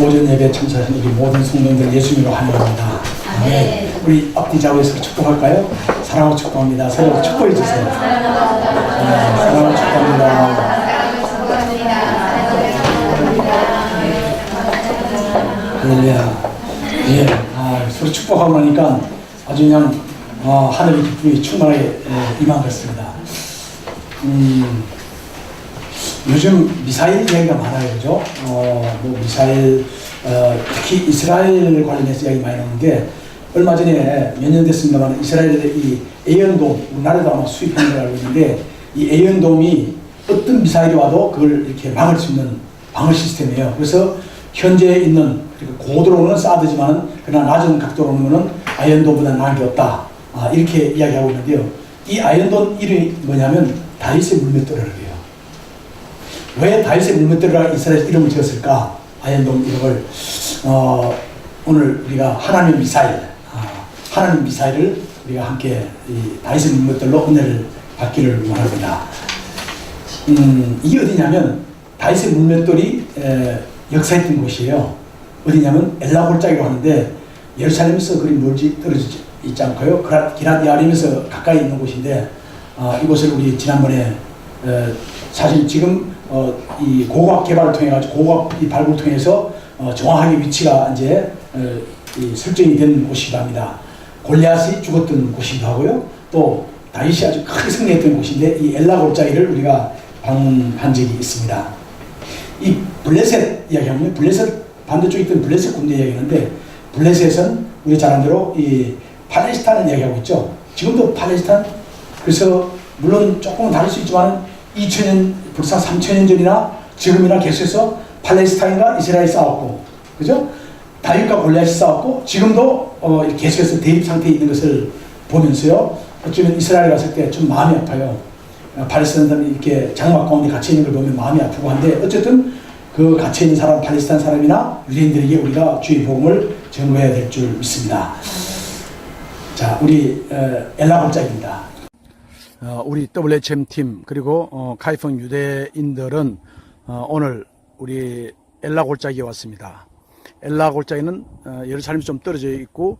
오전 예배 참석하신 우리 모든 성도님들 예수님으로 환영합니다. 아멘. 우리 앞뒤 좌우에서 축복할까요? 사랑하고 축복합니다. 서로 축복해 주세요. 사랑하고 축복합니다. 할렐루야. 예, 서로 축복하고 나니까 아주 그냥 하늘의 기쁨이 충만하게 임한 것 같습니다. 요즘 미사일 이야기가 많아요, 그죠? 뭐 미사일, 특히 이스라엘 관련해서 이야기 많이 나오는데, 얼마 전에 몇 년 됐습니다만 이스라엘의 이 에이언돔, 우리나라도 아마 수입하는 걸 알고 있는데, 이 에이언돔이 어떤 미사일이 와도 그걸 이렇게 막을 수 있는 방어 시스템이에요. 그래서 현재 있는 고도로는 사드지만 그러나 낮은 각도로 오는 것은 아이언돔보다 나은 게 없다. 이렇게 이야기하고 있는데요. 이 아이언돔 이름이 뭐냐면 다윗의 물맷돌이라고 해요. 왜 다윗의 물맷돌이라고 이스라엘 이름을 지었을까? 아이언돔 이름을 오늘 우리가 하나님 미사일, 하나님 미사일을 우리가 함께 이 다윗의 물맷돌로 은혜를 받기를 원합니다. 이게 어디냐면 다윗의 물맷돌이 역사했던 곳이에요. 어디냐면 엘라 골짜기로 하는데 예루살렘에서 그리 멀지 떨어져 있지 않고요. 기랏 야림에서 가까이 있는 곳인데 이곳을 우리 지난번에 사실 지금 이 고고학 개발을 통해 가지고 고고학 이 발굴을 통해서 정확하게 위치가 이제 설정이 된 곳이기도 합니다. 골리앗이 죽었던 곳이기도 하고요. 또 다윗이 아주 크게 승리했던 곳인데 이 엘라 골짜기를 우리가 방문한 적이 있습니다. 이 블레셋 이야기하면 블레셋 반대쪽에 있던 블레셋 군대 이야기하는데 블레셋은 우리 잘 아는 대로 이 팔레스타인을 이야기하고 있죠. 지금도 팔레스타인 그래서 물론 조금은 다를 수 있지만 2000년 불사 3000년 전이나 지금이나 계속해서 팔레스타인과 이스라엘이 싸웠고 그죠? 다윗과 골리앗이 싸웠고 지금도 계속해서 대립 상태에 있는 것을 보면서요. 어쩌면 이스라엘 갔을 때 좀 마음이 아파요. 팔레스타인들이 이렇게 장막 가운데 갇혀 있는 걸 보면 마음이 아프고 한데 어쨌든 그 갇혀 있는 사람 팔레스타인 사람이나 유대인들에게 우리가 주의 복음을 전해야 될 줄 믿습니다. 자, 우리 엘라 골짜기입니다. 우리 WHM 팀 그리고 카이펑 유대인들은 오늘 우리 엘라 골짜기에 왔습니다. 엘라 골짜기는 예루살렘이 좀 떨어져 있고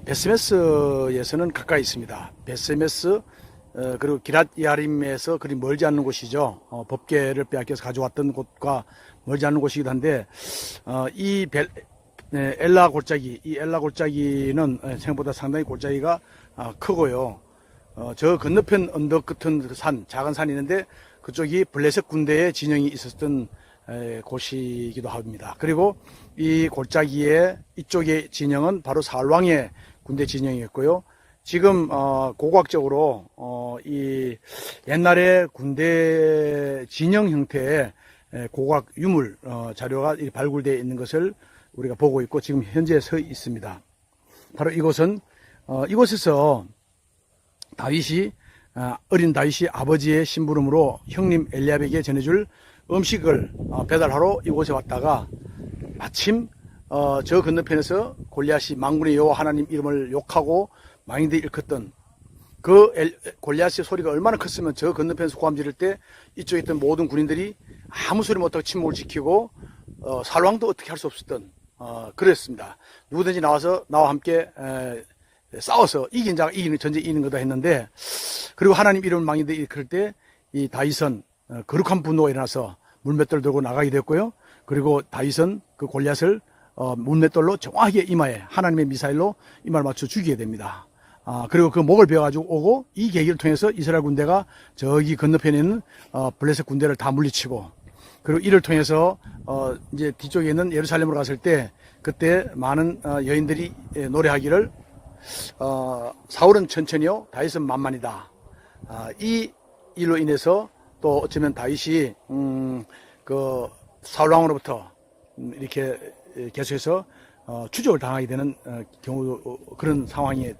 베스메스에서는 가까이 있습니다. 베스메스 그리고 기랏 야림에서 그리 멀지 않는 곳이죠. 법궤를 빼앗겨서 가져왔던 곳과 멀지 않는 곳이기도 한데 이 엘라 골짜기, 이 엘라 골짜기는 생각보다 상당히 골짜기가 크고요. 저 건너편 언덕 같은 산, 작은 산이 있는데 그쪽이 블레셋 군대의 진영이 있었던 곳이기도 합니다. 그리고 이 골짜기의 이쪽의 진영은 바로 사울왕의 군대 진영이었고요. 지금 고고학적으로 이 옛날에 군대 진영 형태의 고고학 유물 자료가 발굴되어 있는 것을 우리가 보고 있고 지금 현재 서 있습니다. 바로 이곳은 이곳에서 다윗이 어린 다윗이 아버지의 심부름으로 형님 엘리압에게 전해줄 음식을 배달하러 이곳에 왔다가 마침 저 건너편에서 골리앗이 만군의 여호와 하나님 이름을 욕하고 망인대 일컫던 그 골리앗의 소리가 얼마나 컸으면 저 건너편에서 고함 지를 때 이쪽에 있던 모든 군인들이 아무 소리 못하고 침묵을 지키고 사울왕도 어떻게 할 수 없었던 그랬습니다. 누구든지 나와 함께 싸워서 이긴 자가 전쟁 이기는 거다 했는데 그리고 하나님 이름을 망인대 일컬 때 이 다윗은 거룩한 분노가 일어나서 물맷돌을 들고 나가게 됐고요. 그리고 다윗은 그 골리앗을 물맷돌로 정확하게 이마에 하나님의 미사일로 이마를 맞춰 죽이게 됩니다. 그리고 그 목을 베어가지고 오고 이 계기를 통해서 이스라엘 군대가 저기 건너편에 있는 블레셋 군대를 다 물리치고 그리고 이를 통해서 이제 뒤쪽에 있는 예루살렘으로 갔을 때 그때 많은 여인들이 노래하기를 사울은 천천히요 다윗은 만만이다. 이 일로 인해서 또 어쩌면 다윗이 그 사울왕으로부터 이렇게 계속해서 추적을 당하게 되는 경우도 그런 상황이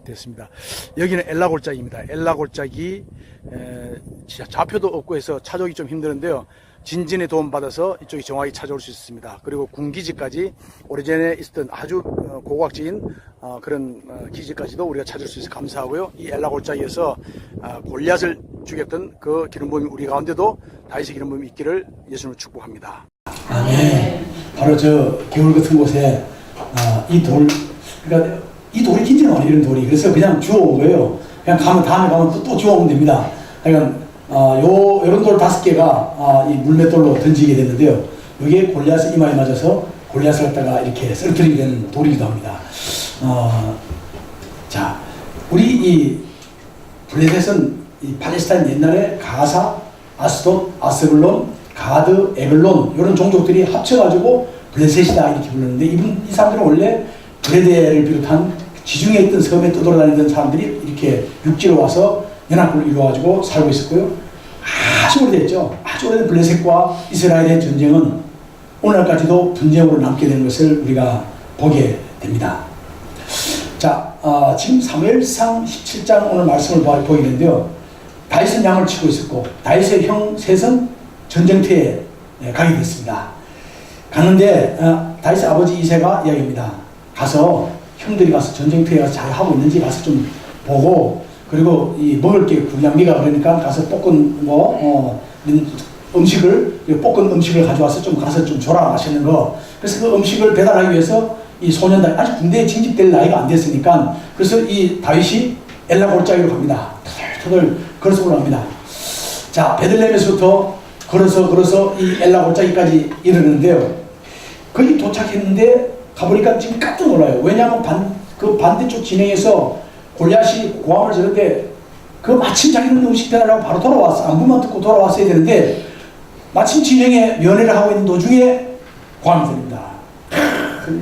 됐습니다. 여기는 엘라 골짜기입니다. 엘라 골짜기 좌표도 없고 해서 찾아오기 좀 힘드는데요. 진진의 도움 받아서 이쪽이 정확히 찾아올 수 있습니다. 그리고 군기지까지 오래전에 있었던 아주 고고학적인 그런 기지까지도 우리가 찾을 수 있어 감사하고요. 이 엘라 골짜기에서 골리앗을 죽였던 그 기름부음이 우리 가운데도 다윗의 기름부음이 있기를 예수님을 축복합니다. 아멘. 바로 저 겨울 같은 곳에 이 돌, 그러니까 이 돌이 진짜 많아요. 이런 돌이. 그래서 그냥 주워온 거예요. 그냥 다음에 가면 또 주워오면 됩니다. 그러니까 요런 돌 5개가 이 물맷돌로 던지게 됐는데요. 이게 골리앗의 이마에 맞아서 골리앗을 갖다가 이렇게 쓰러뜨리게 된 돌이기도 합니다. 자, 우리 이 블레셋은 이 팔레스타인 옛날에 가사, 아스돗, 아스글론, 가드, 에글론 이런 종족들이 합쳐가지고 블레셋이다 이렇게 불렀는데 이 사람들은 원래 브레데를 비롯한 지중해 있던 섬에 떠돌아다니던 사람들이 이렇게 육지로 와서 연합국을 이루어가지고 살고 있었고요. 아주 오래됐죠. 아주 오래된 블레셋과 이스라엘의 전쟁은 오늘날까지도 분쟁으로 남게 되는 것을 우리가 보게 됩니다. 자, 지금 사무엘상 17장 오늘 말씀을 보게 되는데요. 다윗은 양을 치고 있었고 다윗의 형 셋은 전쟁터에 가게 됐습니다. 가는데 다윗의 아버지 이새가 이야기합니다. 가서 형들이 가서 전쟁터에 가서 잘 하고 있는지 가서 좀 보고 그리고 이 먹을 게 불량미가 그러니까 가서 볶은 음식을 볶은 음식을 가져와서 좀 가서 좀 줘라 맛있는 거. 그래서 그 음식을 배달하기 위해서 이 소년단 아직 군대에 징집될 나이가 안 됐으니까 그래서 이 다윗이 엘라 골짜기로 갑니다. 터덜 걸어서 올라갑니다. 자, 베들레헴에서부터 걸어서 이 엘라 골짜기까지 이르는데요. 거기 도착했는데 가보니까 지금 깜짝 놀라요. 왜냐하면 그 반대쪽 진행에서 골리앗이 고함을 지르는데 그 마침 자기는 음식 배달하고 바로 돌아왔어. 안부만 듣고 돌아왔어야 되는데 마침 진행에 면회를 하고 있는 도중에 고함이 들립니다.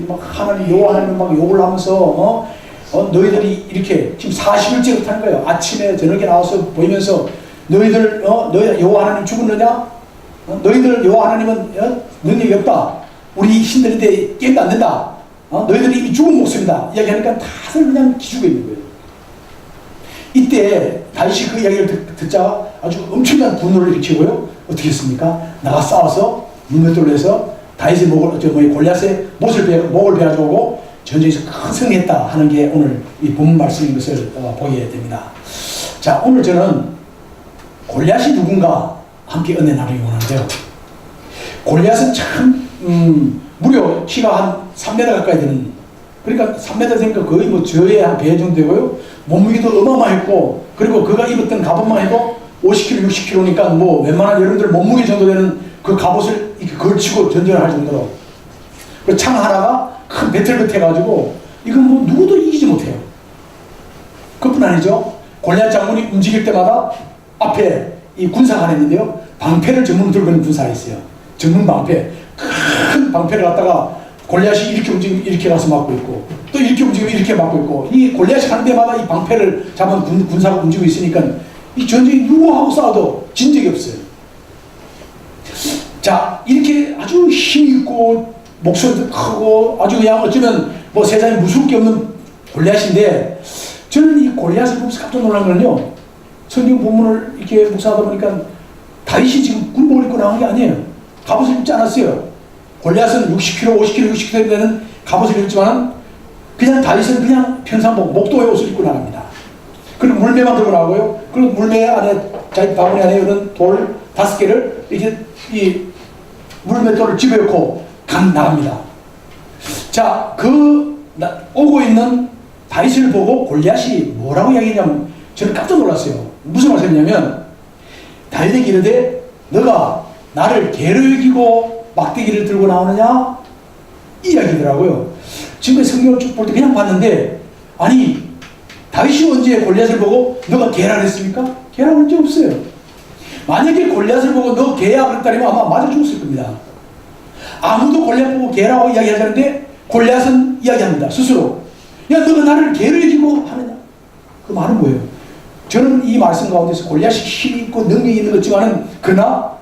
막 하나님 여호와 하나님 막 욕을 하면서 너희들이 이렇게 지금 40일째 그렇다는 거예요. 아침에 저녁에 나와서 보이면서 너희들 너희 여호와 하나님 죽었느냐? 너희들 여호와 하나님은 능력이 없다. 우리 신들인데 게임도 안 된다. 너희들이 이미 죽은 목숨이다. 이야기하니까 다들 그냥 기죽어 있는 거예요. 이때 다윗이 그 이야기를 듣자 아주 엄청난 분노를 일으키고요. 어떻게 했습니까? 나가 싸워서 물맷돌로 해서 다윗의 골리앗의 목을 베어주고 전쟁에서 큰 승리했다 하는 게 오늘 이 본문 말씀인 것을 보게 됩니다. 자, 오늘 저는 골리앗이 누군가 함께 은혜 나누기 원하는데요. 골리앗은 참 무려 키가 한 3m 가까이 되는, 그러니까 3m 되니까 거의 뭐 저의 한 배 정도 되고요. 몸무게도 어마어마했고, 그리고 그가 입었던 갑옷만 해도 50kg, 60kg니까 뭐 웬만한 여러분들 몸무게 정도 되는 그 갑옷을 이렇게 걸치고 전쟁을 할 정도로. 그 창 하나가 큰 배틀 같아가지고 이건 뭐 누구도 이기지 못해요. 그뿐 아니죠. 골리앗 장군이 움직일 때마다 앞에 이 군사가 하나 있는데요. 방패를 전문으로 들고 있는 군사가 있어요. 전문 방패. 큰 방패를 갖다가 골리앗이 이렇게 움직이면 이렇게 가서 맞고 있고 또 이렇게 움직이면 이렇게 맞고 있고 이 골리앗이 가는 데마다 이 방패를 잡은 군사가 움직이고 있으니까 이 전쟁이 누구하고 싸워도 진 적이 없어요. 자, 이렇게 아주 힘있고 목소리도 크고 아주 그냥 어쩌면 뭐 세상에 무서울 게 없는 골리앗인데 저는 이 골리앗을 보면서 깜짝 놀란 거는요. 성경 본문을 이렇게 묵상하다 보니까 다윗이 지금 군복을 입고 나온 게 아니에요. 갑옷을 입지 않았어요. 골리앗은 60kg, 50kg, 60kg 되는 갑옷을 입지만 그냥 다윗은 그냥 평상복, 목도의 옷을 입고 나갑니다. 그리고 물매만 들고 나오고요. 그리고 물매 안에, 자기 바구니 안에 있는 돌 5개를 이렇게 이 물맷돌을 집어넣고 나갑니다. 자, 오고 있는 다윗을 보고 골리앗이 뭐라고 이야기했냐면 저는 깜짝 놀랐어요. 무슨 말씀이냐면 다윗에게 이르되 너가 나를 개로 여기고 막대기를 들고 나오느냐? 이 이야기더라고요. 지금 성경을 쭉 볼 때 그냥 봤는데 아니 다윗이 언제 골리앗을 보고 너가 개라 그랬습니까? 개라 그런 적 없어요. 만약에 골리앗을 보고 너 개야 그랬다면 아마 맞아 죽었을 겁니다. 아무도 골리앗 보고 개라고 이야기하지 않는데 골리앗은 이야기합니다. 스스로. 야, 너가 나를 개로 여기고 하느냐? 그 말은 뭐예요? 저는 이 말씀 가운데서 골리앗이 힘이 있고 능력이 있는 것지만은 그러나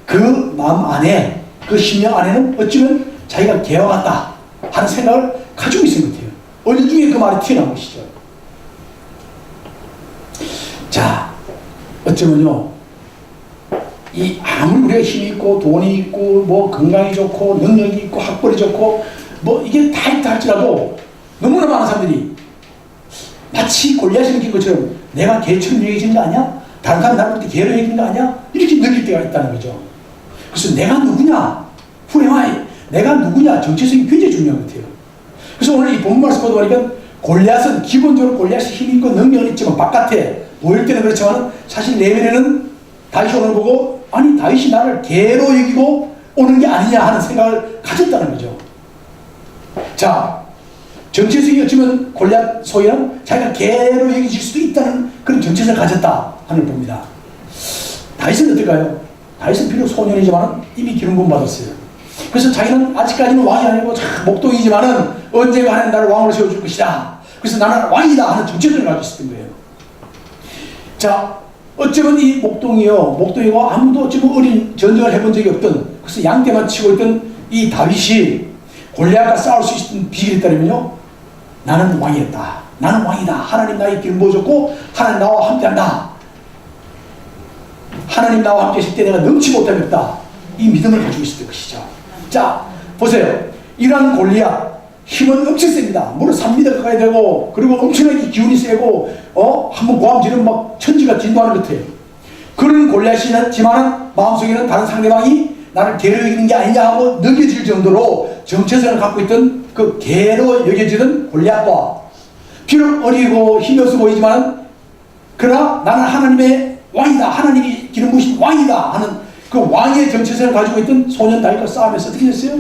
그 마음 안에 그 심령 안에는 어쩌면 자기가 개와 같다 하는 생각을 가지고 있는 것 같아요. 어느 중에 그 말이 튀어나온 것이죠. 자, 어쩌면요. 이 아무리 우리가 힘이 있고 돈이 있고 뭐 건강이 좋고 능력이 있고 학벌이 좋고 뭐 이게 다 있다 할지라도 너무나 많은 사람들이 마치 골리앗이 느낀 것처럼 내가 개처럼 여겨지는 거 아니야? 다른 사람 나를 볼 때 개로 여기는 거 아니야? 이렇게 느낄 때가 있다는 거죠. 그래서 내가 누구냐? Who am I? 내가 누구냐 정체성이 굉장히 중요한 것 같아요. 그래서 오늘 이 본문 말씀 보다 보니까 골리앗은 기본적으로 골리앗이 힘 있고 능력은 있지만 바깥에 보일 때는 그렇지만 사실 내면에는 다윗이 오늘 보고 아니 다윗이 나를 개로 여기고 오는 게 아니냐 하는 생각을 가졌다는 거죠. 자, 정체성이 어쩌면 골리앗 소위는 자기가 개로 여겨질 수도 있다는 그런 정체성을 가졌다 하는 봅니다. 다윗은 어떨까요? 다윗은 비록 소년이지만 이미 기름 부음 받았어요. 그래서 자기는 아직까지는 왕이 아니고 목동이지만은 언젠가 하나님 나를 왕으로 세워줄 것이다. 그래서 나는 왕이다 하는 정체성을 가지고 있었던 거예요. 자, 어쩌면 이 목동이고 아무도 어쩌면 어린 전쟁을 해본 적이 없던, 그래서 양떼만 치고 있던 이 다윗이 골리앗과 싸울 수 있었던 비결이 있다면요, 나는 왕이었다. 나는 왕이다. 하나님 나에게 길 보여줬고 하나님 나와 함께한다. 하나님 나와 함께 있을 때 내가 넘치 못함이 없다. 이 믿음을 가지고 있었던 것이죠. 자, 보세요. 이러한 골리앗 힘은 엄청 셉니다. 물론 3m 가까이 되고, 그리고 엄청나게 기운이 세고, 한번 고함지르면 막 천지가 진도하는 것 같아요. 그런 골리앗이지만 마음속에는 다른 상대방이 나를 개로 여기는 게 아니냐 하고 느껴질 정도로 정체성을 갖고 있던 그 개로 여겨지던 골리앗과, 비록 어리고 힘이 없어 보이지만 그러나 나는 하나님의 왕이다. 하나님이 기름 부으신 왕이다 하는 그 왕의 정체성을 가지고 있던 소년 다윗과 싸우면서 어떻게 됐어요?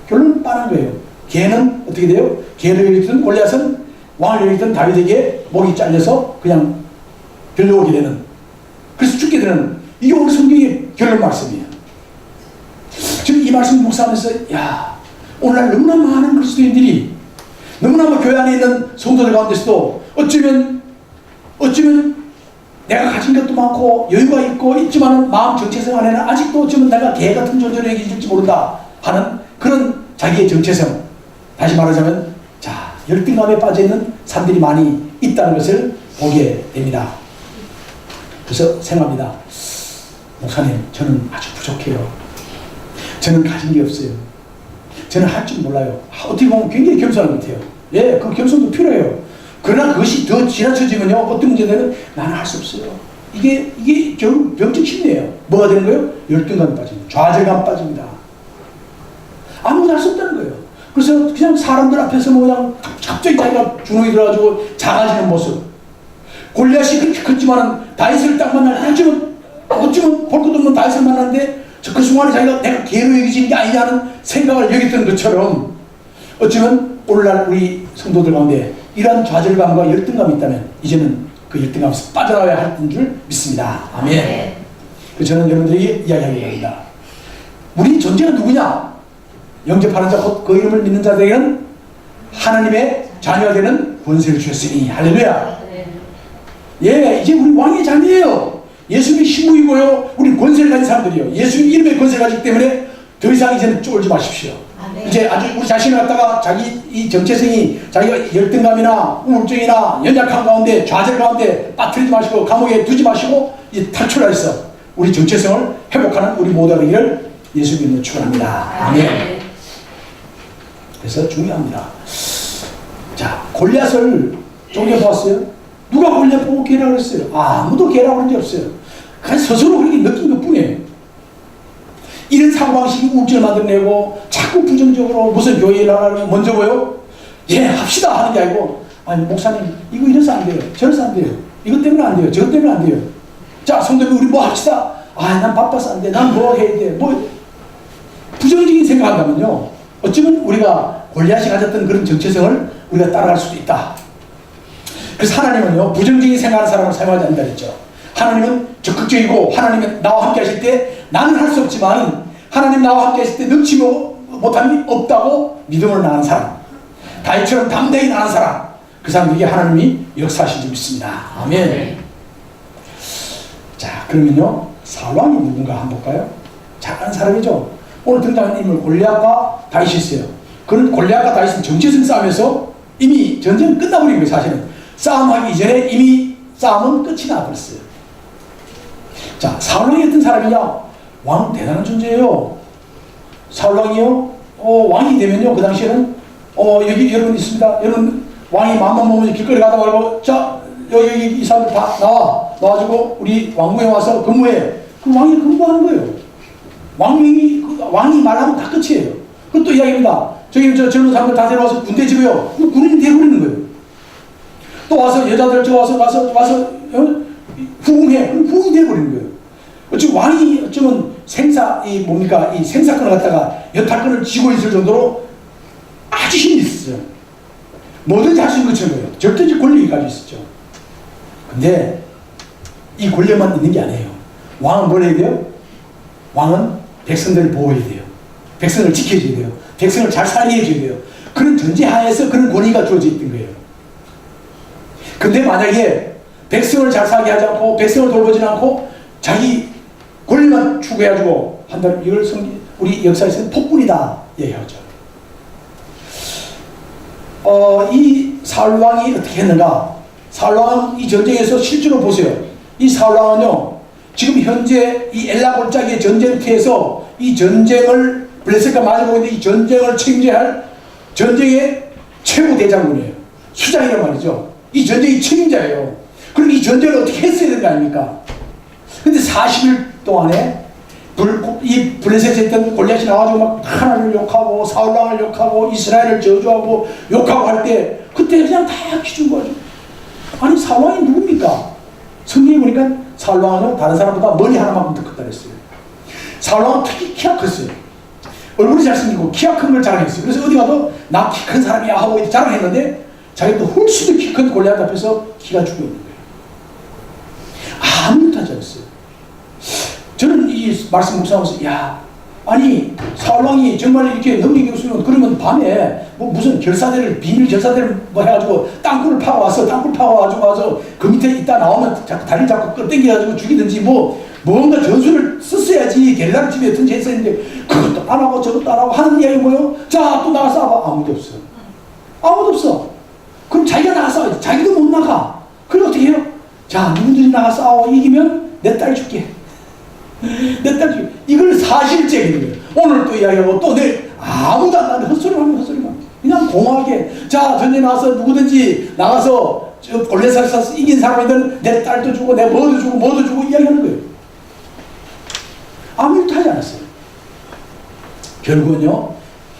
결론은 뻔한 거예요. 개는 어떻게 돼요? 개를 여기던 골리앗은 왕을 여기던 다윗에게 목이 잘려서 그냥 들려오게 되는, 그래서 죽게 되는, 이게 오늘 성경의 결론 말씀이에요. 지금 이 말씀 묵상하면서 야, 오늘날 너무나 많은 그리스도인들이 너무나 교회 안에 있는 성도들 가운데서도 어쩌면 내가 가진 것도 많고 여유가 있고 있지만 마음 정체성 안에는 아직도 어쩌면 내가 개 같은 존재로 여겨질지 모른다 하는 그런 자기의 정체성, 다시 말하자면 자, 열등감에 빠져있는 사람들이 많이 있다는 것을 보게 됩니다. 그래서 생각합니다. 목사님, 저는 아주 부족해요. 저는 가진 게 없어요. 저는 할 줄 몰라요. 어떻게 보면 굉장히 겸손한 것 같아요. 예, 그 겸손도 필요해요. 그러나 그것이 더 지나쳐지면요, 어떤 문제는 나는 할 수 없어요. 이게 결국 병적 심리예요. 뭐가 되는 거예요? 열등감에 빠집니다. 좌절감 빠집니다. 아무것도 할 수 없다는 거예요. 그래서 그냥 사람들 앞에서 뭐 그냥 갑자기 자기가 주눅이 들어가지고 작아지는 모습. 골리앗이 그렇게 컸지만 다윗을 딱 만날 때 어쩌면 볼 것도 없는 다윗을 만났는데 그 순간에 자기가 내가 개로 여기지는 게 아니냐는 생각을 여겼던 것처럼 어쩌면 오늘날 우리 성도들 가운데 이러한 좌절감과 열등감이 있다면 이제는 그 열등감에서 빠져나와야 할 줄 믿습니다. 아멘. 그래서 저는 여러분들에게 이야기하기 합니다. 우리 존재가 누구냐? 영접하는 자, 곧 그 이름을 믿는 자들에게는 하나님의 자녀가 되는 권세를 주셨으니. 할렐루야. 예, 이제 우리 왕의 자녀예요. 예수님이 신부이고요, 우리 권세를 가진 사람들이요. 예수님 이름의 권세를 가지기 때문에 더 이상 이제는 쫄지 마십시오. 이제 아주 우리 자신을 갖다가 자기 이 정체성이 자기가 열등감이나 우울증이나 연약한 가운데 좌절 가운데 빠뜨리지 마시고 감옥에 두지 마시고 이제 탈출해서 우리 정체성을 회복하는 우리 모두가 되기를 예수 이름으로 축원합니다. 아멘. 그래서 중요합니다. 자, 골리앗을 종교 보았어요? 누가 골리앗 보고 개라고 그랬어요? 아무도 개라고 그런 적 없어요. 그냥 스스로 그렇게 느낀 것 뿐이에요. 이런 사고방식이 우울증을 만들어내고 자꾸 부정적으로 무슨 교회에 나가면 먼저 보여? 예, 합시다 하는 게 아니고, 아니 목사님 이거 이래서 안 돼요, 저래서 안 돼요, 이것 때문에 안 돼요, 저것 때문에 안 돼요. 자, 성도님 우리 뭐 합시다. 아, 난 바빠서 안 돼, 난 뭐 해야 돼, 뭐 부정적인 생각한다면요, 어쩌면 우리가 골리앗이 가졌던 그런 정체성을 우리가 따라갈 수도 있다. 그래서 하나님은요, 부정적인 생각하는 사람을 사용하지 않는다 그랬죠. 하나님은 적극적이고 하나님은 나와 함께 하실 때 나는 할 수 없지만 하나님 나와 함께 하실 때 넘치지 못함이 없다고 믿음을 나가는 사람, 다윗처럼 담대히 나가는 사람, 그 사람들에게 하나님이 역사하신 줄 믿습니다. 아멘. 자, 그러면요, 사울왕이 누군가 한번 볼까요? 잘하는 사람이죠. 오늘 등장한 인물 골리앗과 다윗이 있어요. 그런 골리앗과 다윗은 정체성 싸움에서 이미 전쟁은 끝나버린 거예요. 사실은 싸움하기 이전에 이미 싸움은 끝이 나버렸어요. 자, 사울왕이 어떤 사람이냐? 왕 대단한 존재예요. 사울왕이요, 왕이 되면요, 그 당시에는 여기 여러분 있습니다. 여러분 왕이 마음만 먹으면 길거리 가다 말고, 자, 여기 이 사람들 다 나와가지고 우리 왕궁에 와서 근무해. 그 왕이 근무하는 거예요. 왕이 말하면 다 끝이에요. 그것도 이야기입니다. 저기 젊은 사람들 다 데려와서 군대 집어요. 군인이 돼버리는 거예요. 또 와서 여자들 와서 후궁해. 그럼 후궁이 돼버리는 거예요. 어쩌면 왕이 어쩌면 이 생사권을 갖다가 여타권을 쥐고 있을 정도로 아주 힘이 있었어요. 뭐든지 할 수 있는 것처럼 해요. 절대적 권력이 가지고 있었죠. 근데 이 권력만 있는 게 아니에요. 왕은 뭘 해야 돼요? 왕은 백성들을 보호해야 돼요. 백성을 지켜줘야 돼요. 백성을 잘 살게 해줘야 돼요. 그런 전제하에서 그런 권위가 주어져 있던 거예요. 근데 만약에 백성을 잘 살게 하지 않고 백성을 돌보지 않고 자기 권리만 추구해가지고 한다면 이걸 우리 역사에서는 폭군이다 얘기하죠. 이 사울왕이 어떻게 했는가? 사울왕은 이 전쟁에서 실제로 보세요. 이 사울왕은요, 지금 현재 이 엘라 골짜기의 전쟁터에서 이 전쟁을 블레셋과 마주보고 있는 이 전쟁을 책임져야 할 전쟁의 최고 대장군이에요. 수장이란 말이죠. 이 전쟁의 책임자예요. 그럼 이 전쟁을 어떻게 했어야 되는 거 아닙니까? 근데 40일 동안에 이 블레셋에 있던 골리앗이 나와가지고 막 하나님을 욕하고 사울왕을 욕하고 이스라엘을 저주하고 욕하고 할 때 그때 그냥 다 기준 거죠. 아니 사울왕이 누굽니까? 성경에 보니까 사울왕은 다른 사람보다 머리 하나만큼 더 컸다 그랬어요. 사울왕은 특히 키가 컸어요. 얼굴이 잘생기고 키가 큰 걸 자랑했어요. 그래서 어디 가도 나 키 큰 사람이야 하고 자랑했는데 자기도 훨씬 더 키 큰 골리앗 앞에서 키가 죽어 있는 거예요. 아무것도 하지 않았어요. 저는 이 말씀 묵상하면서 아니 사울왕이 정말 이렇게 능력이 없으면 그러면 밤에 뭐 무슨 비밀 결사대를 뭐 해가지고 땅굴을 파고 와서 그 밑에 있다 나오면 자꾸 다리를 잡고 끌어당겨가지고 죽이든지 뭔가 전술을 썼어야지 게릴라를 집에든지 했었는데 그것도 안 하고 저것도 안 하고 하는 이야기 뭐예요? 자 또 나가서 싸워. 아무도 없어. 아무도 없어. 그럼 자기가 나가서 싸워야지. 자기도 못 나가. 그럼 어떻게 해요? 자 누구들이 나가서 싸워. 이기면 내 딸 줄게. 내 딸 줄게. 이걸 사실째 얘기하는 거예요. 오늘 또 이야기하고 또 내일 아무도 안 나는데 헛소리만 그냥 공허하게 자 전쟁 나가서 누구든지 나가서 골리앗을 이긴 사람이든 내 딸도 주고 내 뭐도 주고 이야기하는 거예요. 아무 일도 하지 않았어요. 결국은요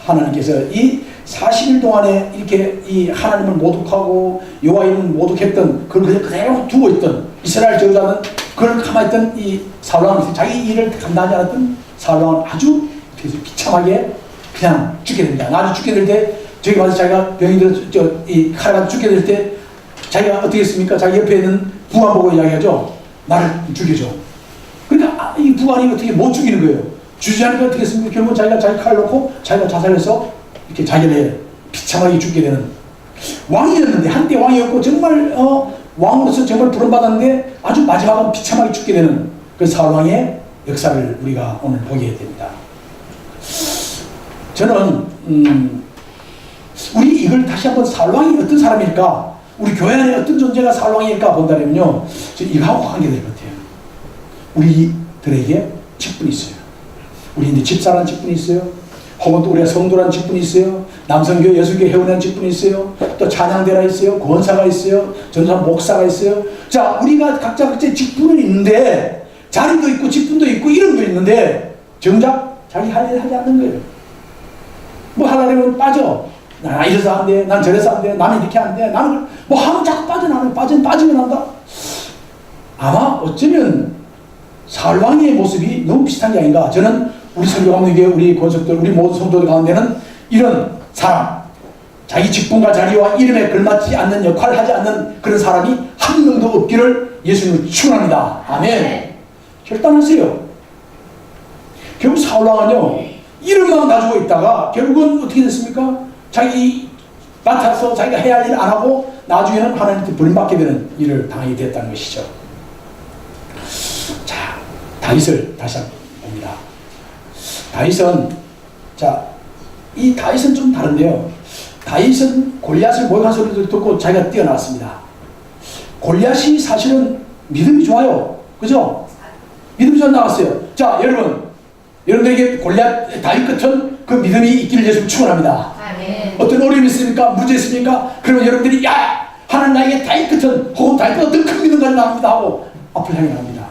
하나님께서 이 40일 동안에 이렇게 이 하나님을 모독하고 여호와 이름을 모독했던 그걸 그냥 그대로 두고 있던 이스라엘 저주하는 그걸 가만히 있던 이 사울왕이 자기 일을 감당하지 않았던 사울왕은 아주 비참하게 그냥 죽게 됩니다. 나중에 죽게 될 때 저기 가서 자기가 병이 들어 이 칼에 가서 죽게 될 때 자기가 어떻게 했습니까? 자기 옆에 있는 부하 보고 이야기하죠. 나를 죽여줘. 그러니까 이 부하니 어떻게 못 죽이는 거예요. 주지 않으니까 어떻게 했습니까? 결국 자기가 자기 칼을 놓고 자기가 자살해서 이렇게 자기를 비참하게 죽게 되는 왕이었는데 한때 왕이었고 정말 왕으로서 정말 부름받았는데 아주 마지막은 비참하게 죽게 되는 그 사울왕의 역사를 우리가 오늘 보게 됩니다. 저는 우리 이걸 다시 한번 사울왕이 어떤 사람일까, 우리 교회 안에 어떤 존재가 사울왕일까 본다면요, 이거하고 관계될 것 같아요. 우리들에게 직분이 있어요. 우리 이제 집사라는 직분이 있어요. 혹은 또 우리가 성도라는 직분이 있어요. 남성교회, 여성교회 회원이라는 직분이 있어요. 또 찬양대라 있어요. 권사가 있어요. 전도사 목사가 있어요. 자, 우리가 각자 직분은 있는데, 자리도 있고 직분도 있고 이름도 있는데 정작 자기 할 일 하지 않는 거예요. 뭐 하려면 빠져. 나 이래서 안 돼. 난 저래서 안 돼. 나는 이렇게 안 돼. 나는 뭐 하면 자꾸 빠져나가는 빠지면 한다. 아마 어쩌면 사울왕의 모습이 너무 비슷한 게 아닌가. 저는 우리 선교감독회, 우리 권석들, 우리 모든 성도들 가운데는 이런 사람, 자기 직분과 자리와 이름에 걸맞지 않는 역할을 하지 않는 그런 사람이 한 명도 없기를 예수님을 축원합니다. 아멘. 결단하세요. 결국 사울왕은요, 이름만 가지고 있다가 결국은 어떻게 됐습니까? 자기 맡아서 자기가 해야 할 일을 안 하고 나중에는 하나님한테 버림받게 되는 일을 당하게 됐다는 것이죠. 자, 다윗을 다시 한번 봅니다. 다윗은, 자, 이 다윗은 좀 다른데요. 다윗은 골리앗을 모욕한 소리를 듣고 자기가 뛰어나왔습니다. 골리앗이 사실은 믿음이 좋아요. 그죠? 믿음이 잘 나왔어요. 자, 여러분들에게 골리앗, 다윗 같은 그 믿음이 있기를 예수님 축원합니다. 어떤 어려움이 있습니까? 문제 있습니까? 그러면 여러분들이 하나님 나에게 다윗 같은 혹은 다윗보다 더 큰 믿음 가지고 나갑니다 하고 앞을 향해 나갑니다.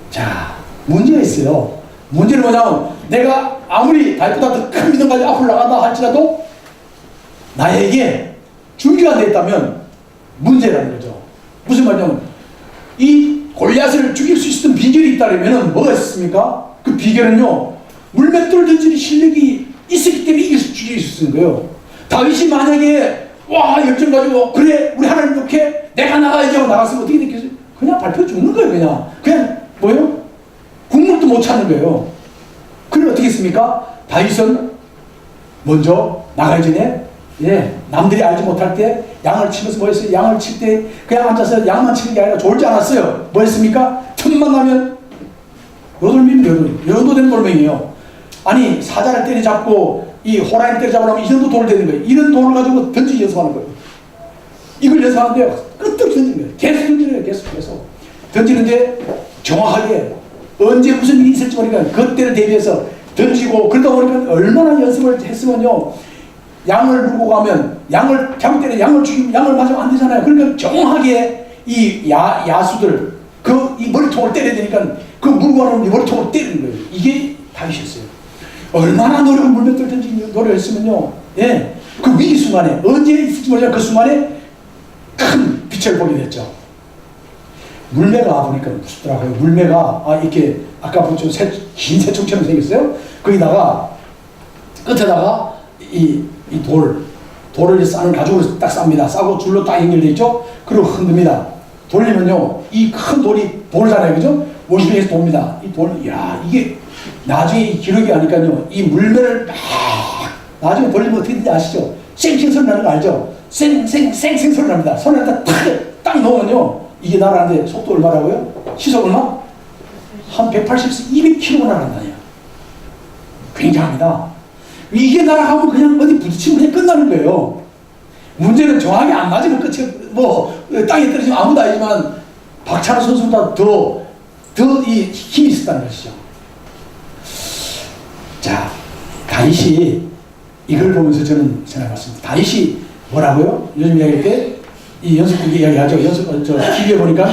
자, 문제가 있어요. 문제는 뭐냐면 내가 아무리 다윗보다 더 큰 믿음까지 앞으로 나간다 할지라도 나에게 준비가 됐다면 문제라는 거죠. 무슨 말이냐면 이 골리앗을 죽일 수 있었던 비결이 있다면 뭐가 있었습니까? 그 비결은요, 물맷돌 던지는 실력이 있었기 때문에 죽일 수 있는 거예요. 다윗이 만약에 열정 가지고 그래 우리 하나님 욕해 내가 나가야지 하고 나갔으면 어떻게 됐겠어요? 그냥 발표 죽는 거예요. 그냥 뭐예요? 국물도 못 찾는 거예요. 그럼 어떻게 했습니까? 다윗은 먼저 나가기 전에 남들이 알지 못할 때 양을 치면서 뭐 했어요? 양을 칠 때 그냥 앉아서 양만 치는 게 아니라 졸지 않았어요. 뭐 했습니까? 틈만 나면 요돌이면 요도된 돌멩이에요. 아니 사자를 때려잡고 이 호랑이를 때려잡으려면 이 정도 돌을 되는 거예요. 이런 돌을 가지고 던지기 연습하는 거예요. 이걸 연습하는데요, 끄떡 던지는 거예요. 계속 던지는 거예요. 계속 던지는데 정확하게 언제 무슨 일이 있을지 모르니까 그때를 대비해서 던지고, 그러다 보니까 얼마나 연습을 했으면요, 양을 물고 가면 양을 잘못 때려 양을 죽이면 양을 맞으면 안 되잖아요. 그러니까 정확하게 이 야수들 이 머리통을 때려야 되니까 그 물고 가는 머리통을 때리는 거예요. 이게 다윗이었어요. 얼마나 노력을 물맷돌 던지기 노력을 했으면요, 그 위기 순간에 언제 있을지 모르지만 그 순간에 큰 빛을 보게 됐죠. 물매가 보니까 무섭더라고요. 물매가 이렇게 아까 보죠, 긴 새총처럼 생겼어요. 거기다가 끝에다가 이 돌을 싸는 가죽으로 딱 쌉니다. 싸고 줄로 딱 연결되어 있죠. 그리고 흔듭니다. 돌리면요, 이 큰 돌이 돌잖아요, 그죠? 50에서 돕니다. 이 돌, 이게 나중에 이 기록이 하니까요, 이 물매를 막 나중에 돌리면 어떻게 되는지 아시죠? 쌩쌩 소리 나는 거 알죠? 쌩쌩 소리 납니다. 손에다 딱 놓으면요, 이게 날아가는데 속도 얼마라고요? 시속 얼마? 한 180에서 200km 날아간다요. 굉장합니다. 이게 날아가면 그냥 어디 부딪히면 그냥 끝나는 거예요. 문제는 정확히 안 맞으면 끝이, 땅에 떨어지면 아무도 아니지만 박찬호 선수보다 더 이 힘이 있었다는 것이죠. 자, 다윗이 이걸 보면서 저는 생각해봤습니다. 다윗이 뭐라고요? 요즘 이야기할 때 이 연습국 이야기하죠. TV에 보니까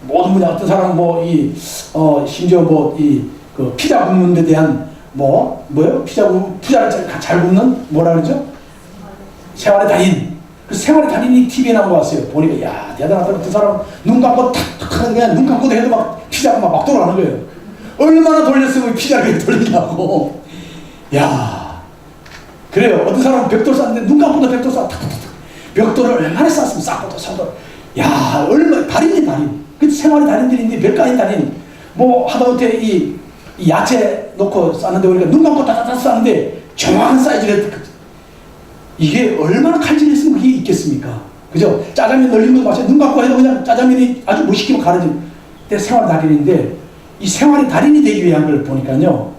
모든 분야 어떤 사람은 심지어 그 피자 굽는 데 대한 뭐요? 피자를 잘 굽는 뭐라 그러죠? 생활의 달인. 그 생활의 달인이 TV에 나온 거 왔어요. 보니까 대단하다. 어떤 사람은 눈 감고 탁탁 그냥 눈 감고도 해도 막 피자가 막 돌아가는 거예요. 얼마나 돌렸으면 피자를 돌리냐고. 그래요. 어떤 사람은 벽돌 쌌는데 눈 감고도 벽돌 쌌 탁탁탁. 벽돌을 얼마나 쌌으면 쌓고도 쌓고. 얼마 달인이 달인. 그 생활의 달인들인데 별거 아닌 달인. 하다못해 이 야채 놓고 쌌는데 우리가 눈 감고 따따따 쌌는데 정확한 사이즈가 이게 얼마나 칼질했으면 그게 있겠습니까? 그죠? 짜장면 널린 것도 마찬가지. 눈 감고 해도 그냥 짜장면이 아주 무식히면 가려진 생활 달인인데, 이 생활의 달인이 되기 위한 걸 보니까요,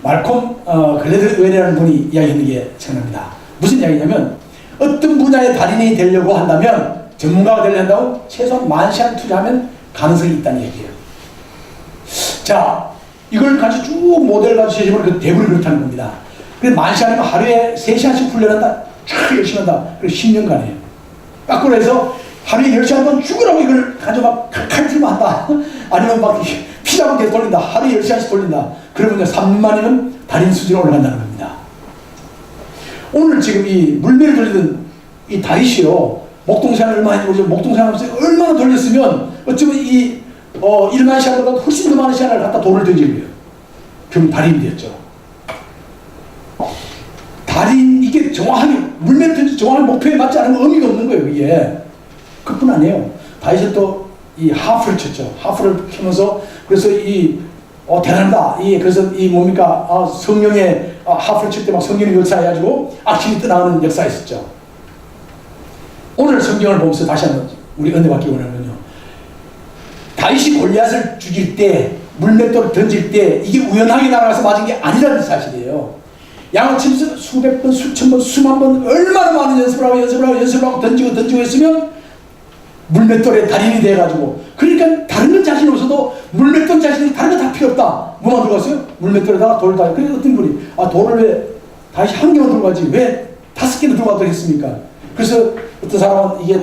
말콤 글래드웰이라는 분이 이야기하는 게 생각납니다. 무슨 이야기냐면, 어떤 분야의 달인이 되려고 한다면, 전문가가 되려고 한다면 최소한 10,000시간 투자하면 가능성이 있다는 얘기예요. 자, 이걸 가지고 쭉 모델 가지고 제시하면 그 대부분 그렇다는 겁니다. 그래서 10,000시간이면 하루에 3시간씩 훈련한다. 쫙 열심히 한다. 그래서 10년간이에요. 거꾸로 해서 하루에 10시간 동안 죽으라고 이걸 가지고 막 칼질만 한다. 아니면 막 피자만 계속 돌린다. 하루에 10시간씩 돌린다. 그러면 3년 만이면 달인 수준으로 올라간다는 겁니다. 오늘 지금 이 물매를 돌리던 이 다윗이요, 목동산을 얼마나 했는지 모르죠. 목동산을 얼마나 돌렸으면 어쩌면 1만 시간보다 훨씬 더 많은 시간을 갖다 돌을 던진 거예요. 그럼 달인이 됐죠. 달인, 이게 정확하게 물매를 던지 정확한 목표에 맞지 않으면 의미가 없는 거예요. 이게 그뿐 아니에요. 다윗은 또 이 하프를 쳤죠. 하프를 켜면서 그래서 대단하다. 그래서 뭡니까? 성령의 하프를 칠 때 막 성령의 역사해가지고 악신이 떠나가는 역사가 있었죠. 오늘 성경을 보면서 다시 한번 우리 은혜 받기 원하는군요. 다윗이 골리앗을 죽일 때, 물맷돌을 던질 때 이게 우연하게 날아가서 맞은 게 아니라는 사실이에요. 양을 치면서 수백 번, 수천 번, 수만 번 얼마나 많은 연습을 하고 던지고 했으면 물맷돌의 달인이 돼가지고, 그러니까 다른 건 자신 없어도 물맷돌 자신이 다른 거 다 필요 없다. 뭐만 들고 갔어요? 물맷돌에다가 돌을 다. 그래서 어떤 분이 돌을 왜 다시 한 개만 들고 가지 왜 5개나 들고 가도록 했습니까? 그래서 어떤 사람은 이게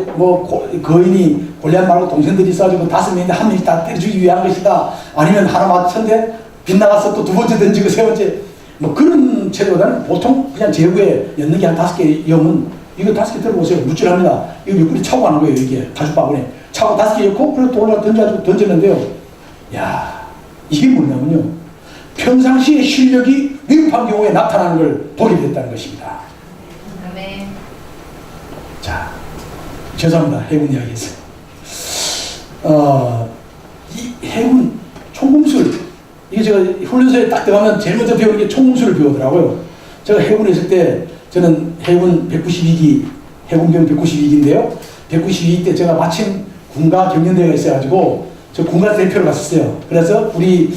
거인이 골리앗 말고 동생들이 있어가지고 5명인데 한 명이 다 때려주기 위한 것이다. 아니면 하나 맞췄는데 빗나가서 또 두 번째 던지고 세 번째 뭐 그런 체제보다는 보통 그냥 제구에 였는 게 한 5개 였면 이거 5개 들어보세요. 무찔합니다. 이거 옆구리 차고 가는 거예요. 이게 가죽 바구니 차고 5개 였고 그래서 돌아 던져가지고 던졌는데요. 야 이게 뭐냐면요. 평상시의 실력이 위급한 경우에 나타나는 걸 보게 됐다는 것입니다. 네. 자, 죄송합니다. 해군 이야기에서. 이 해군 총검술, 이게 제가 훈련소에 딱 들어가면 제일 먼저 배우는 게 총검술을 배우더라고요. 제가 해군에 있을 때, 저는 해군 192기, 해군병 192기인데요. 192기 때 제가 마침 군가 경연대회가 있어가지고, 저 군가 대표로 갔었어요. 그래서 우리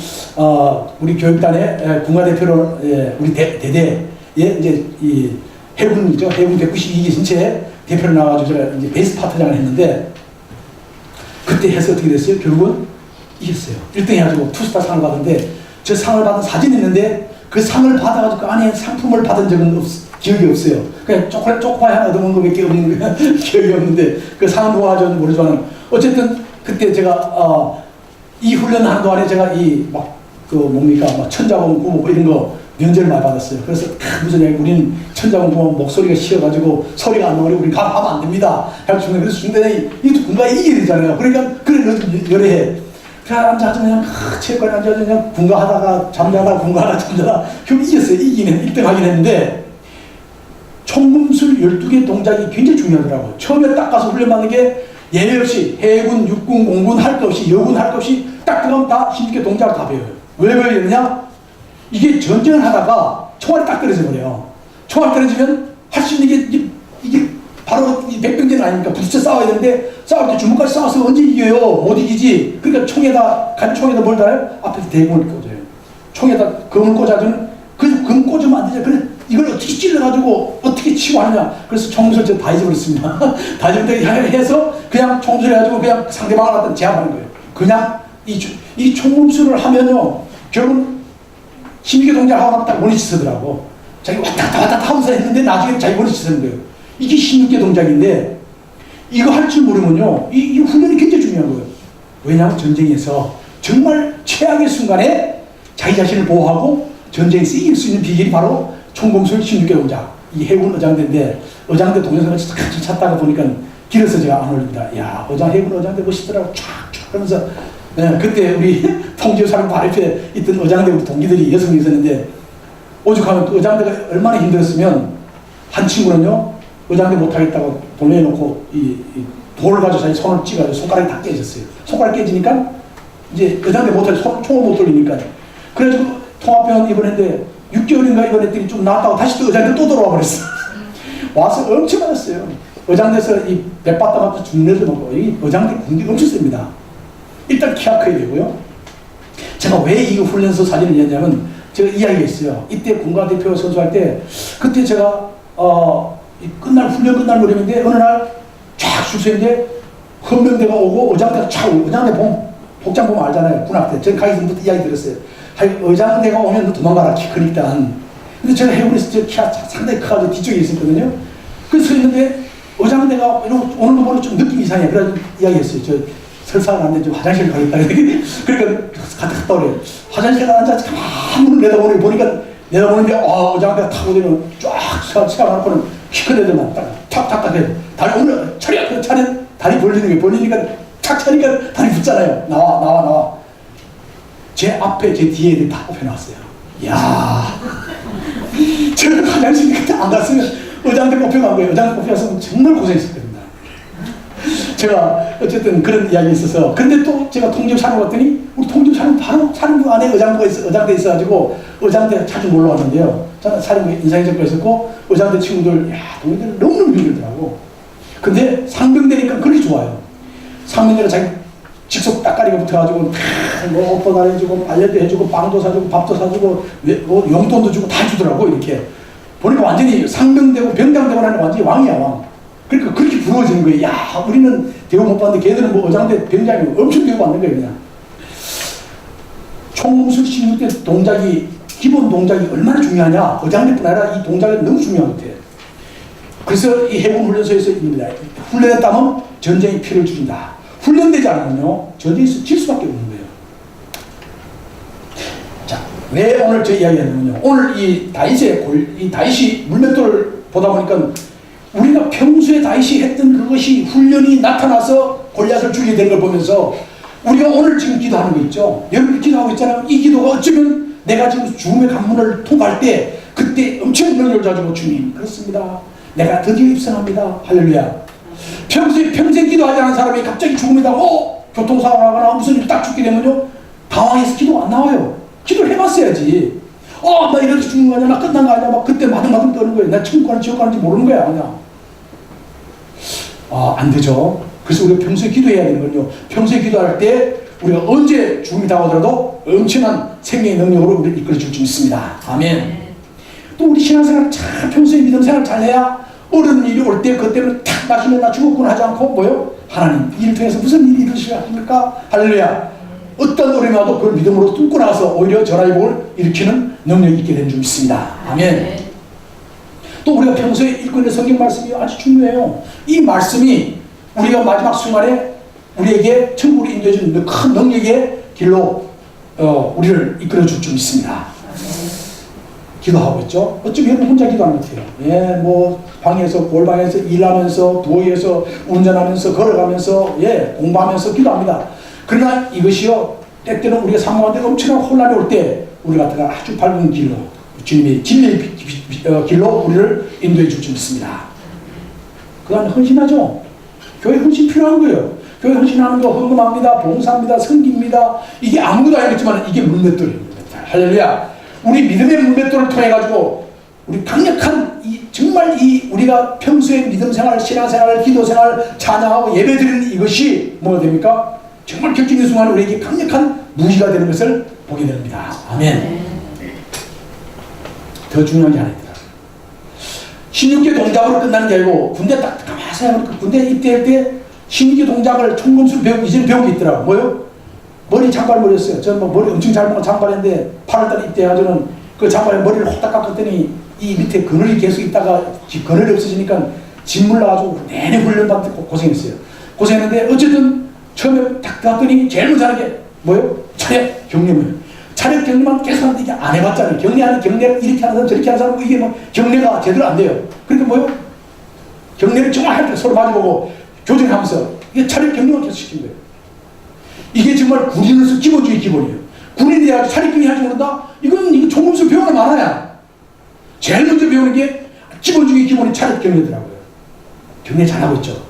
교육단의 군가 대표로, 우리 대대에 이제 이 해군이죠. 해군 192기 전체 대표로 나와가지고 제가 이제 베이스 파트장을 했는데, 그때 해서 어떻게 됐어요? 결국은 이겼어요. 1등 해가지고 투스타 상을 받았는데, 저 상을 받은 사진이 있는데, 그 상을 받아가지고 그 안에 상품을 받은 적은 기억이 없어요. 그냥 초코파이 하나 얻어먹은 것밖에 없는 거 기억이 없는데, 그 상은 누가 가져왔는지 모르지만, 어쨌든 그때 제가, 이 훈련하는 동안에 제가 막 천자공 구호 이런 거 면제를 많이 받았어요. 그래서 무슨 얘기, 우리는 천자공 구호 목소리가 쉬어가지고 소리가 안 나오니 우리 가면 안 됩니다. 그래서 중대장이 이것도 군가에 이겨야 되잖아요. 그러니까 그래 여러 해. 그냥 앉아서 그냥 체육관에 앉아서 그냥 군가하다가 잠자다 군가하다 잠자다 결국 이겼어요. 이기는 1등 하긴 했는데 총검술 12개 동작이 굉장히 중요하더라고요. 처음에 딱 가서 훈련받는 게 예외 없이 해군, 육군, 공군 할 거 없이 여군 할 거 없이 딱 들어가면 다 16개 동작을 다 배워요. 왜 배워야 되느냐? 이게 전쟁을 하다가 총알이 딱 떨어져 버려요. 총알 떨어지면 할 수 있는 게 이게 바로 백병전 아닙니까? 부딪혀 싸워야 되는데 싸울 때 주먹까지 싸워서 언제 이겨요? 못 이기지. 그러니까 총에다 뭘 달아요? 앞에서 대금을 꽂아요. 총에다 금을 꽂아주는 금 꽂으면 안 되죠. 그래 이걸 어떻게 찔러가지고 어떻게 치고 하느냐. 그래서 총무술 제가 다 잊어버렸습니다. 다 잊어버려서 그냥 총무술 해가지고 그냥 상대방을 갖다 제압하는 거예요. 그냥 이 총무술을 하면요. 결국 12개 동작 하고 나면 딱 원위치 서더라고. 자기 왔다 갔다 하면서 했는데 나중에 자기 원위치 서는 거예요. 이게 16개 동작인데 이거 할 줄 모르면요. 이 훈련이 굉장히 중요한 거예요. 왜냐하면 전쟁에서 정말 최악의 순간에 자기 자신을 보호하고 전쟁에서 이길 수 있는 비결이 바로 총검술 16개 동작. 이 해군 의장대인데 의장대 동영상을 같이 찾다가 보니까 길어서 제가 안 올립니다. 야, 해군 의장대 멋있더라고. 촥촥 하면서 네, 그때 우리 통지사령 바로 옆에 있던 의장대 우리 동기들이 6명 있었는데 오죽하면 의장대가 얼마나 힘들었으면 한 친구는요 의장대 못하겠다고 돌려놓고 이 돌을 가지고 자기 손을 찌가지고 손가락이 다 깨졌어요. 손가락 깨지니까 이제 의장대 못하고 총을 못 돌리니까 그래가지고 통합병원 입원했는데 6개월인가 입원했더니 좀 나았다고 다시 또 의장대 또 돌아와 버렸어. 와서 엄청 맞았어요. 의장대에서 이 백바다 맞고 죽는 애들 먹고 이 의장대 공격이 엄청 셉니다. 일단 키가 커야 되고요. 제가 왜 이 훈련소 사진을 얘기하냐면 제가 이야기가 있어요. 이때 군가대표 선수할 때 그때 제가 훈련 끝날 무렵인데 어느 날 쫙 숙소인데 헌병대가 오고 의장대가 쫙 오고 의장대 복장 보면 알잖아요. 군악대. 제가 가기 전부터 이야기 들었어요. 의장대가 오면 너 도망가라. 키 크니까. 근데 제가 해군에서 제 키가 상당히 커가지고 뒤쪽에 있었거든요. 그래서 있는데 의장대가 오는 거 보니 좀 느낌이 이상해. 그래서 이야기했어요. 저 설사가 안 되지 화장실 가겠다. 그러니까 갔다 오래요. 화장실에 앉아서 가만히 내다보니까 의장대가 타고 되면 쫙 치아놓고는 키 큰 애들만 탁탁탁 해. 다리 오늘 차려 다리 벌리는 게 벌리니까 탁 차니까 다리 붙잖아요. 나와. 제 앞에 제 뒤에 애들 다 뽑혀나왔어요. 이야. 저는 화장실 그때 안 갔으면 의장대 뽑혀간 거예요. 의장대 뽑혀갔으면 정말 고생했을 겁니다. 제가 어쨌든 그런 이야기 있어서 근데 또 제가 통지부 사령 갔더니 우리 통지부 사령 바로 사령부 안에 의장대 있어가지고 의장대 자주 놀러 왔는데요. 저는 사령부에 인상이 적혀 있었고 의장대 친구들 동료들 너무너무 힘들더라고. 근데 상병되니까 그렇게 좋아요. 상병대가 자기 직속 따까리가 붙어가지고 뭐 옷도 다려주고 빨래도 해주고 빵도 사주고 밥도 사주고 용돈도 주고 다 주더라고. 이렇게 보니까 완전히 상병되고 병장되고 나는 완전히 왕이야 왕. 그러니까 그렇게 부러워지는 거예요. 야, 우리는 대우 못 받는데 걔들은 뭐 의장대 병장이 엄청 대우 받는 거예요. 그냥 총검술 16대 동작이 기본 동작이 얼마나 중요하냐. 의장대뿐 아니라 이 동작이 너무 중요한 것 같아요. 그래서 이 해군 훈련소에서 입니다. 훈련했다면 전쟁의 피를 줄인다. 훈련되지 않으면요 전쟁에서 질 수밖에 없는 거예요. 자, 왜 오늘 저 이야기하냐면요. 오늘 이 다윗이 물맷돌을 보다 보니까 우리가 평소에 다윗이 했던 그것이 훈련이 나타나서 골리앗을 죽이게 된 걸 보면서 우리가 오늘 지금 기도하는 거 있죠. 여러분이 기도하고 있잖아요. 이 기도가 어쩌면 내가 지금 죽음의 관문을 통과할 때 그때 엄청 능력을 가지고 주님 그렇습니다. 내가 드디어 입성합니다. 할렐루야. 평생 기도하지 않은 사람이 갑자기 죽음이다. 교통사고 나거나 무슨 일 딱 죽게 되면요. 당황해서 기도가 안 나와요. 기도를 해봤어야지. 나 이렇게 죽는 거 아니야? 나 끝난 거 아니야? 막 그때 마등마등 떠는 거예요. 나 천국 가는지 지옥 가는지 모르는 거야. 그냥. 안 되죠. 그래서 우리가 평소에 기도해야 되는 건요. 평소에 기도할 때 우리가 언제 죽음이 다가오더라도 엄청난 생명의 능력으로 우리를 이끌어 줄 수 있습니다. 아멘. 또 우리 신앙생활 참 평소에 믿음생활 잘해야 어려운 일이 올 때 그때는 탁 마시면 나 죽었구나 하지 않고 뭐요? 하나님 이 일을 통해서 무슨 일이 일으키십니까? 할렐루야. 어떤 어려움이 와도 그걸 믿음으로 뚫고 나서 오히려 전화위복을 일으키는 능력이 있게 된 줄 믿습니다. 아멘. 또 우리가 평소에 읽고 있는 성경 말씀이 아주 중요해요. 이 말씀이 우리가 마지막 순간에 우리에게 천국으로 인도해주는 큰 능력의 길로 우리를 이끌어 줄 줄 믿습니다. 기도하고 있죠. 어쩌면 여러분 혼자 기도하는 것 같아요. 예, 뭐 방에서 골방에서 일하면서 부엌에서 운전하면서 걸어가면서 공부하면서 기도합니다. 그러나 이것이요 때때는 우리가 사모하는데 엄청난 혼란이 올 때 우리 같은 아주 밝은 길로 주님이 진리의 길로 우리를 인도해 줄 줄 믿습니다. 그 다음에 헌신하죠. 교회 헌신 필요한 거예요. 교회 헌신하는 거 헌금합니다. 봉사합니다. 섬깁니다. 이게 아무것도 아니겠지만 이게 물맷돌이에요. 할렐루야. 우리 믿음의 물맷돌을 통해 가지고 우리 강력한 정말 우리가 평소에 믿음 생활, 신앙 생활, 기도 생활, 찬양하고 예배 드리는 이것이 뭐가 됩니까? 정말 격진의 순간에 우리에게 강력한 무기가 되는 것을 보게 됩니다. 아멘. 더 중요한 게 하나 있더라. 16개 동작으로 끝나는 게 아니고 군대 딱 가만히 생각하면 군대 입대할 때 16개 동작을 총검술 배우고 이제는 배운 게 있더라고. 뭐요? 머리 장발머리였어요. 저는 뭐 머리 엄청 잘 먹은 장발인데 8월달에 입대해가지고는 그 장발에 머리를 호딱 깎았더니 이 밑에 그늘이 계속 있다가 그늘이 없어지니까 짓물 나가지고 내내 훈련받고 고생했어요. 고생했는데 어쨌든 처음에 딱 갔더니 제일 먼저 하는 게 뭐요? 차렷 경례문이에요. 차렷 경례만 계속 하는데 이게 안 해봤잖아요. 경례를 이렇게 하는 사람 저렇게 하는 사람 이게 뭐 경례가 제대로 안 돼요. 그러니까 뭐요? 경례를 정말 할 때 서로 마주보고 교정하면서 이게 차렷 경례만 계속 시킨 거예요. 이게 정말 군인으로서 기본 중의 기본이에요. 군인이 돼야지 차렷 경례 할지 모른다? 이건 총검술 배우는 많아야. 제일 먼저 배우는 게 기본 중의 기본이 차렷 경례더라고요. 경례 잘하고 있죠.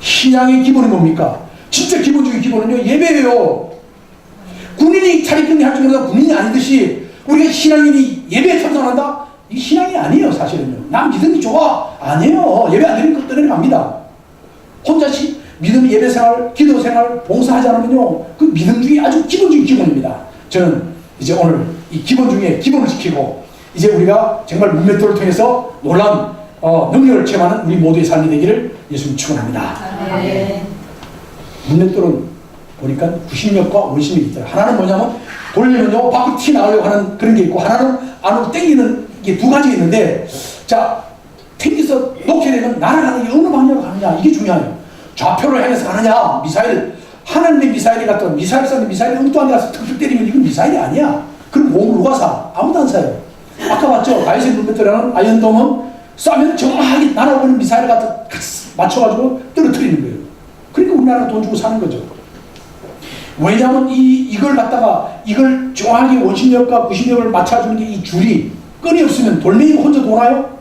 신앙의 기본이 뭡니까? 진짜 기본 중의 기본은요, 예배예요. 군인이 차렷 경례 할지 모른다 군인이 아니듯이 우리가 신앙인이 예배에 참석한다? 이 신앙이 아니에요, 사실은요. 난 믿음이 좋아. 아니에요. 예배 안 드리면 떠내려갑니다. 혼자 믿음 예배 생활, 기도 생활, 봉사하지 않으면요, 그 믿음 중에 아주 기본 중의 기본입니다. 저는 이제 오늘 이 기본 중에 기본을 지키고, 이제 우리가 정말 물맷돌을 통해서 놀라운 능력을 체험하는 우리 모두의 삶이 되기를 예수님 축원합니다. 물맷돌은 보니까 구심력과 원심력이 있어요. 하나는 뭐냐면 돌리면요 밖으로 튀 나가려고 하는 그런 게 있고, 하나는 안으로 당기는 게 두 가지가 있는데, 자 당겨서 놓게 되면 날아가는 게 어느 방향으로 가느냐, 이게 중요해요. 좌표를 향해서 가느냐, 미사일, 하나님의 미사일이 갔다가 미사일 쐈는데 미사일이 엉뚱한 데 가서 툭툭 때리면 이건 미사일이 아니야. 그럼 몸을 누가 사? 아무도 안 사요. 아까 봤죠? 다윗의 물맷돌이라는 아이언돔은 쏴면 정확하게 날아오는 미사일 갖다 맞춰가지고 떨어뜨리는 거예요. 그러니까 우리나라가 돈 주고 사는 거죠. 왜냐하면 이걸 갖다가 이걸 정확하게 원심력과 구심력을 맞춰주는 게 이 줄이 끈이 없으면 돌멩이가 혼자 도나요?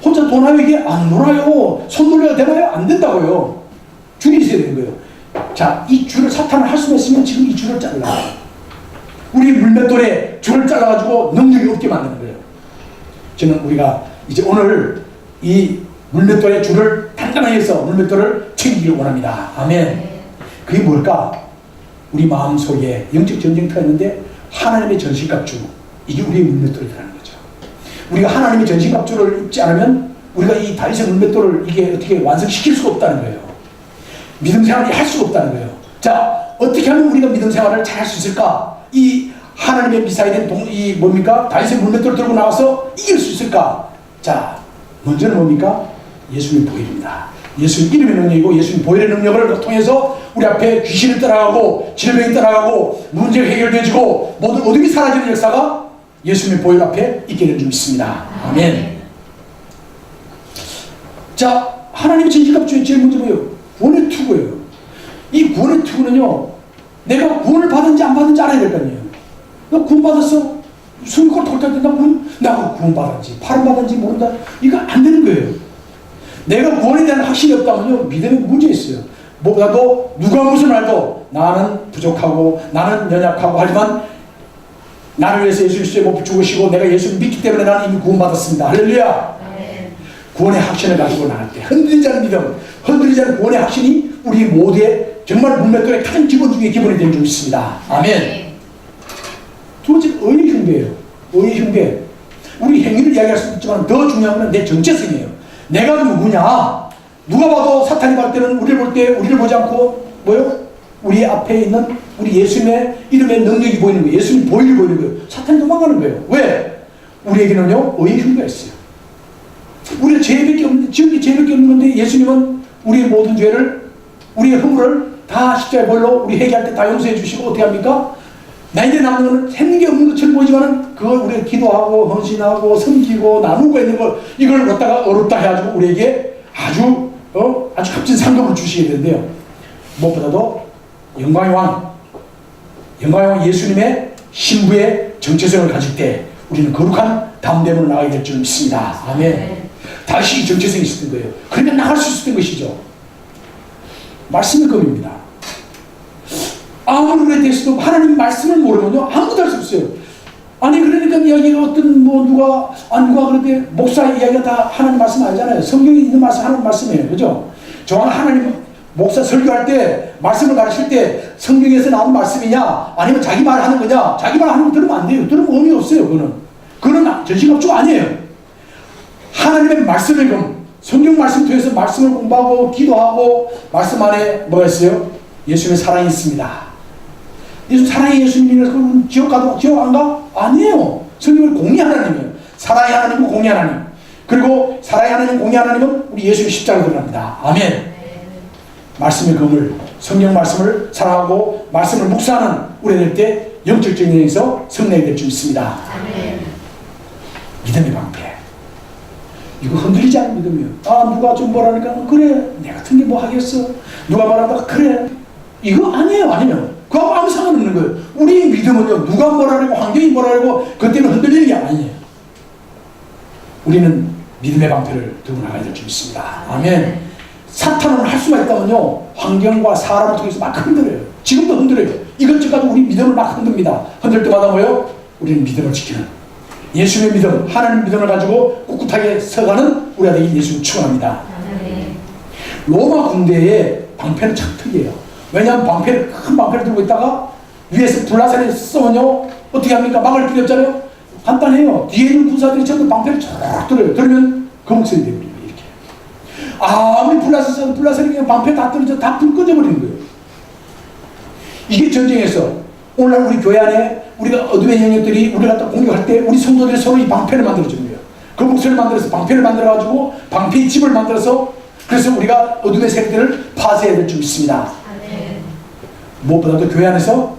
혼자 도나요? 이게 안 돌아요. 손 돌려야 되나요? 안 된다고요. 줄이 있어야 되는 거예요. 자, 이 줄을 사탄을 할 수만 있으면 지금 이 줄을 잘라. 우리 물맷돌에 줄을 잘라가지고 능력이 없게 만드는 거예요. 저는 우리가 이제 오늘 이 물맷돌의 줄을 단단하게 해서 물맷돌을 챙기기를 원합니다. 아멘. 그게 뭘까? 우리 마음속에 영적 전쟁터가 있는데 하나님의 전신갑주, 이게 우리의 물맷돌이라는 거죠. 우리가 하나님의 전신갑주를 입지 않으면 우리가 이 다윗의 물맷돌을 이게 어떻게 완성시킬 수가 없다는 거예요. 믿음 생활을 할 수가 없다는 거예요. 자, 어떻게 하면 우리가 믿음 생활을 잘 할 수 있을까? 이 하나님의 미사일인 이 뭡니까? 다윗의 물맷돌을 들고 나와서 이길 수 있을까? 자, 먼저는 뭡니까? 예수님의 보혈입니다. 예수님 이름의 능력이고 예수님 보혈의 능력을 통해서 우리 앞에 귀신이 떠나가고 질병이 떠나가고 문제가 해결되어지고 모든 어둠이 사라지는 역사가 예수님의 보혈 앞에 있게 될 줄 믿습니다. 아멘. 자, 하나님의 진실값 중에 제일 먼저 뭐예요? 구원의 투구예요. 이 구원의 투구는요, 내가 구원을 받은지 안 받은지 알아야 될 거 아니에요. 너 구원 받았어? 숨을 꼴꼴 때 나 구원 받았지, 팔은 받았지 모른다. 이거 안 되는 거예요. 내가 구원에 대한 확신이 없다면요, 믿음에 문제 있어요. 무엇보다도 누가 무슨 말도 나는 부족하고 나는 연약하고 하지만 나를 위해서 예수 그리스도의 못 죽으시고 내가 예수를 믿기 때문에 나는 이미 구원받았습니다. 할렐루야. 구원의 확신을 가지고 나갈 때 흔들리지 않는 믿음, 흔들리지 않는 구원의 확신이 우리 모두의 정말 문맥돌의 가장 기본 중에 기본이 되는 줄 믿습니다. 아멘. 두 번째, 의의 흉배예요. 의의 흉배. 우리 행위를 이야기할 수도 있지만 더 중요한 건 내 정체성이에요. 내가 누구냐? 누가 봐도 사탄이 볼 때는 우리를 볼 때 우리를 보지 않고 뭐요? 우리 앞에 있는 우리 예수님의 이름의 능력이 보이는 거예요. 예수님 보혈이 보이는 거예요. 사탄이 도망가는 거예요. 왜? 우리에게는요, 의의 흉배가 있어요. 우리가 죄밖에 없는데, 지옥이 죄밖에 없는 건데 예수님은 우리의 모든 죄를, 우리의 허물을 다 십자가의 보혈로 우리 회개할 때 다 용서해 주시고 어떻게 합니까? 나에게 남는 것은 생긴 게 없는 것처럼 보이지만 그걸 우리가 기도하고 헌신하고 섬기고 나누고 있는 걸 이걸 갖다가 어렵다 해가지고 우리에게 아주 값진 상급을 주시게 되는데요. 무엇보다도 영광의 왕 예수님의 신부의 정체성을 가질 때 우리는 거룩한 담대문을 나가게 될 줄 믿습니다. 아멘. 다시 정체성이 있었던 거예요. 그러니까 나갈 수 있었던 것이죠. 말씀의 검입니다. 아무리 그래 됐어도 하나님 말씀을 모르면요 아무것도 할 수 없어요. 아니 그러니까 이야기가 어떤 누가 그런데 목사 이야기가 다 하나님 말씀 알잖아요. 성경에 있는 말씀 하나님 말씀이에요. 그죠? 저는 하나님 목사 설교할 때 말씀을 가르칠 때 성경에서 나온 말씀이냐 아니면 자기 말 하는 거냐, 자기 말 하는 거 들으면 안 돼요. 들으면 의미 없어요. 그거는 전신갑주가 아니에요. 하나님의 말씀을 성경 말씀 통해서 말씀을 공부하고 기도하고 말씀 안에 뭐가 있어요? 예수님의 사랑이 있습니다. 사랑의 예수님이라서 그러면 지옥 가도 지옥 안 가? 아니에요. 성경을 공의 하나님이에요. 사랑의 하나님은 공의 하나님. 그리고 사랑의 하나님, 공의 하나님은 우리 예수의 십자가에 들어갑니다. 아멘. 말씀의 검을, 성경 말씀을 사랑하고 말씀을 묵상하는 우리 될 때 영적 정령에서 성내게 될 줄 믿습니다. 아멘. 믿음의 방패. 이거 흔들리지 않는 믿음이에요. 누가 좀 뭐라니까 그래 내 같은 게 뭐 하겠어. 누가 말한다 그래. 이거 아니에요. 아니면 그하고 아무 상관없는 거예요. 우리 믿음은요 누가 뭐라고 환경이 뭐라고 그때는 흔들리는 게 아니에요. 우리는 믿음의 방패를 들고 나가야 될 줄 믿습니다. 아멘. 사탄은 할 수가 있다면요 환경과 사람을 통해서 막 흔들어요. 지금도 흔들어요. 이것저것 우리 믿음을 막 흔듭니다. 흔들 때마다 뭐요? 우리는 믿음을 지키는 예수의 믿음, 하나님 믿음을 가지고 꿋꿋하게 서가는 우리가 되길 예수를 축원합니다. 로마 군대의 방패는 참 특이해요. 왜냐하면 큰 방패를 들고 있다가 위에서 불나사를 쏘면요 어떻게 합니까? 막을 필요 없잖아요. 간단해요. 뒤에 있는 군사들이 전부 방패를 쫙 들어요. 들으면 거북선이 되버립니다. 이렇게 아무리 불나사를 그냥 방패 다 떨어져 다 불 꺼져버리는 거예요. 이게 전쟁에서 오늘날 우리 교회 안에 우리가 어둠의 영역들이 우리를 갖다 공격할 때 우리 성도들이 서로 이 방패를 만들어주는 거예요. 거북선을 만들어서 방패를 만들어가지고 방패의 집을 만들어서 그래서 우리가 어둠의 세력들을 파쇄해야 될 줄 믿습니다. 무엇보다도 교회 안에서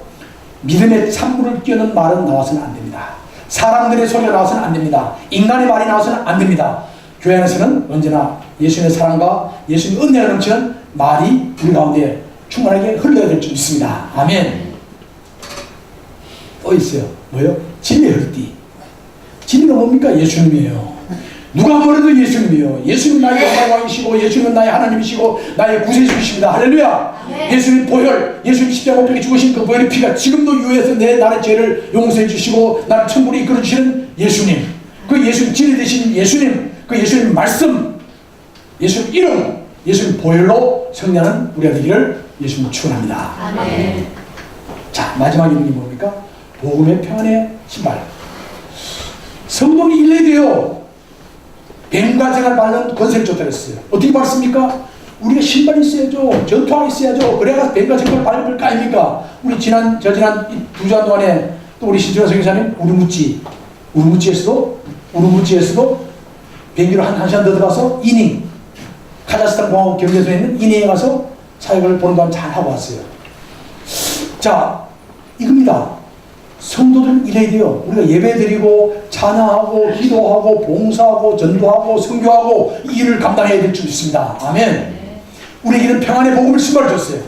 믿음의 찬물을 끼얹는 말은 나와서는 안 됩니다. 사람들의 소리가 나와서는 안 됩니다. 인간의 말이 나와서는 안 됩니다. 교회 안에서는 언제나 예수님의 사랑과 예수님의 은혜가 넘치는 말이 우리 가운데 충만하게 흘러야 될 줄 믿습니다. 아멘. 또 있어요. 뭐요? 진리의 혈띠. 진리가 뭡니까? 예수님이에요. 누가 뭐래도 예수님이에요. 예수님 나의 왕이시고 예수님은 나의 하나님이시고 나의 구세주이십니다. 할렐루야. 네. 예수님 보혈, 예수님 십자가 못 박혀 죽으신 그 보혈의 피가 지금도 유해서 나의 죄를 용서해 주시고 나를 천국으로 이끌어 주시는 예수님, 그 예수님 진리 되신 예수님, 그 예수님 말씀, 예수님 이름, 예수님 보혈로 승리하는 우리가 되기를 예수님 축원합니다. 네. 자, 마지막 이름이 뭡니까? 복음의 평안의 신발. 성도는 일러야 돼요. 뱀과 생을 밟는 권세를 줬다 그랬어요. 어떻게 밟습니까? 우리가 신발이 있어야죠. 전투화가 있어야죠. 그래야 뱀과 생을 밟을 거 아닙니까? 우리 지난 두 주간 동안에 또 우리 신주라 성교사님 우르무치에서도 뱀기로 한 시간 더 들어가서 이닝 카자흐스탄 공화국 경계선에 있는 인해에 가서 사역을 보는 동안 잘 하고 왔어요. 자, 이겁니다. 성도들 이래야 돼요. 우리가 예배드리고 찬양하고 기도하고 봉사하고 전도하고 선교하고 이 일을 감당해야 될 줄 믿습니다. 아멘. 우리에게는 평안의 복음을 신발을 줬어요.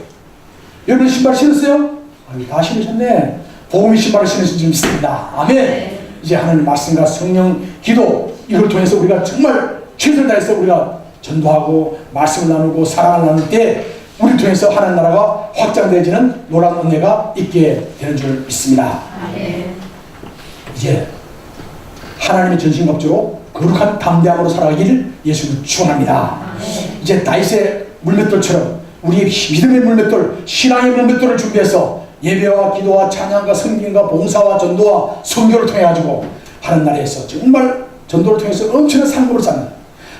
여러분 신발 신었어요? 아유, 다 신으셨네. 복음의 신발을 신으신 줄 믿습니다. 아멘. 이제 하나님 말씀과 성령 기도 이걸 통해서 우리가 정말 최선을 다해서 우리가 전도하고 말씀을 나누고 사랑을 나눌 때 우리 통해서 하나님 나라가 확장되어지는 노란 은혜가 있게 되는 줄 믿습니다. 이제 하나님의 전신갑주로 거룩한 담대함으로 살아가기를 예수님 축원합니다. 이제 다윗의 물맷돌처럼 우리의 믿음의 물맷돌, 신앙의 물맷돌을 준비해서 예배와 기도와 찬양과 성경과 봉사와 전도와 선교를 통해 가지고 하는 나라에서 정말 전도를 통해서 엄청난 상급을 쌓는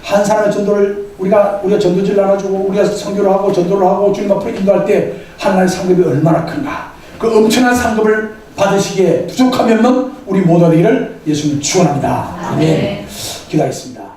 한 사람의 전도를 우리가 전도지를 나눠주고 우리가 선교를 하고 전도를 하고 주님 앞으로 인도할 때 하나님의 상급이 얼마나 큰가. 그 엄청난 상급을 받으시기에 부족하면 우리 모두 되기를 예수님 축원합니다. 아멘. 기도하겠습니다.